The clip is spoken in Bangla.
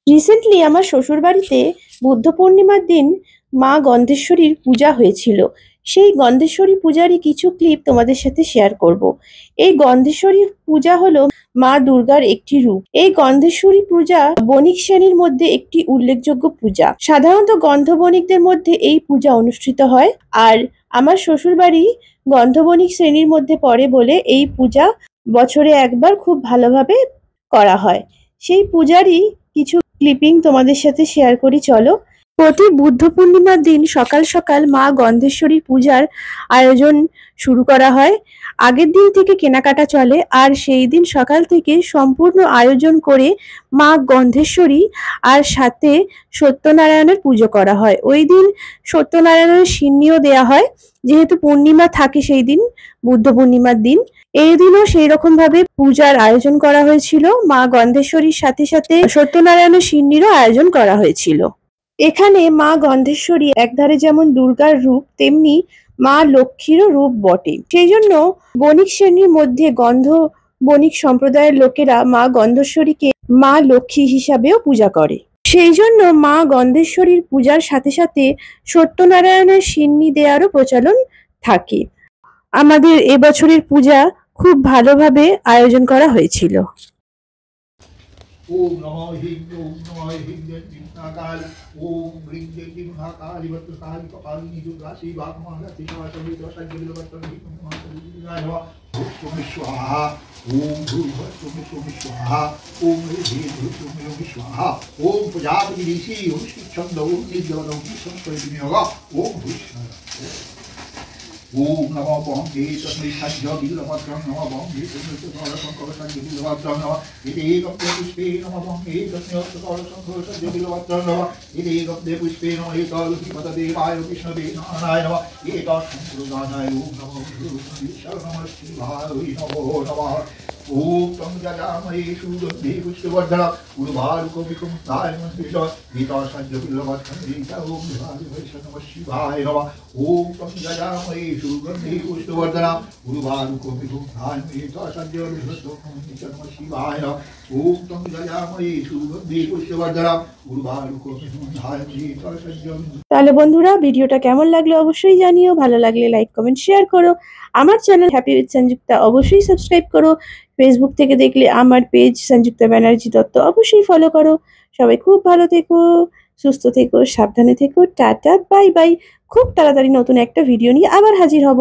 রিসেন্টলি আমার শ্বশুরবাড়িতে বুদ্ধ পূর্ণিমার দিন মা গন্ধেশ্বরীর পূজা হয়েছিল। সেই গন্ধেশ্বরী পূজারই কিছু ক্লিপ তোমাদের সাথে শেয়ার করব। এই গন্ধেশ্বরী পূজা হলো মা দুর্গার একটি রূপ। এই গন্ধেশ্বরী পূজা বণিক শ্রেণীর মধ্যে একটি উল্লেখযোগ্য পূজা। সাধারণত গন্ধ বণিকদের মধ্যে এই পূজা অনুষ্ঠিত হয়। আর আমার শ্বশুরবাড়ি গন্ধ বণিক শ্রেণীর মধ্যে পড়ে বলে এই পূজা বছরে একবার খুব ভালোভাবে করা হয়। সেই পূজারই কিছু ক্লিপিং তোমাদের সাথে শেয়ার করি, চলো। প্রতি বুদ্ধ পূর্ণিমার দিন সকাল সকাল মা গন্ধেশ্বরী পূজার আয়োজন শুরু করা হয়। আগের দিন থেকে কেনাকাটা চলে, আর সেই দিন সকাল থেকে সম্পূর্ণ আয়োজন করে মা গন্ধেশ্বরী আর সাথে সত্যনারায়ণের পুজো করা হয়। ওই দিন সত্যনারায়ণের সিন্নিও দেয়া হয়, যেহেতু পূর্ণিমা থাকে সেই দিন, বুদ্ধ পূর্ণিমার দিন। এই দিনও সেই রকম ভাবে পূজার আয়োজন করা হয়েছিল। মা গন্ধেশ্বরীর সাথে সাথে সত্যনারায়ণের সিন্নিরও আয়োজন করা হয়েছিল। এখানে মা গন্ধেশ্বরী একধারে যেমন দুর্গার রূপ, তেমনি মা লক্ষ্মীরও রূপ বটে। সেই জন্য বণিক শ্রেণীর মধ্যে গন্ধ বণিক সম্প্রদায়ের লোকেরা মা গন্ধেশ্বরীকে মা লক্ষ্মী হিসাবেও পূজা করে। সেই জন্য মা গন্ধেশ্বরীর পূজার সাথে সাথে সত্যনারায়ণের সিন্নি দেওয়ারও প্রচলন থাকে। আমাদের এবছরের পূজা খুব ভালোভাবে আয়োজন করা হয়েছিল। ओम नमो हिंग ओम नमो हिंग महाकाल ओम ह्रीं जय महाकाली वत्रकाली कपालिनी दुर्गा शिवा महागति शिवाचंडी दोषांजलि वत्रकाली महाकाली ओम स्वाहा ओम भूर्भुवः स्वाहा ओम ह्रीं स्वाहा ओम प्रजापति ऋषि ओम छंद ओम निर्जल ओम संप्रतिनियोग ओम ओम नमो बंगे तस्मै सज्ज बिल्लपत्रं नमो बंगे तस्मै सज्ज बिल्लपत्रं नमः इदेकं पुष्पे नमो बंगे तस्मै सज्ज बिल्लपत्रं नमः इदेकं पुष्पे नमः एकादशीपतदेवाय विष्णवे नारायणाय नमः एकादशसंकृतानाय ओम नमो शरणं शिवाय नमो नमः ओम तं जजामहे सुगन्धे पुष्पवर्धनं उर्वारुकविकुंताय नमः गीतासज्ज बिल्लपत्रं ओम नमः शिवाय नमः ओम तं जजामहे सुगन्धे पुष्पवर्धनं उर्वारुकविकुंताय गीतासज्ज बिल्लपत्रं नमः शिवाय नमः ओम तं जजामहे सुगन्धे पुष्पवर्धनं उर्वारुकविकुंताय गीतासज्ज। তাহলে বন্ধুরা, ভিডিওটা কেমন লাগলো অবশ্যই জানিও। ভালো লাগলে লাইক কমেন্ট শেয়ার করো। আমার চ্যানেল হ্যাপি উইথ সঞ্জুক্তা অবশ্যই সাবস্ক্রাইব করো। ফেসবুক থেকে দেখলে আমার পেজ সঞ্জুক্তা ব্যানার্জি দত্ত অবশ্যই ফলো করো। সবাই খুব ভালো থেকো, সুস্থ থেকো, সাবধানে থেকো। Tata, bye bye. খুব তাড়াতাড়ি নতুন একটা ভিডিও নিয়ে আবার হাজির হব।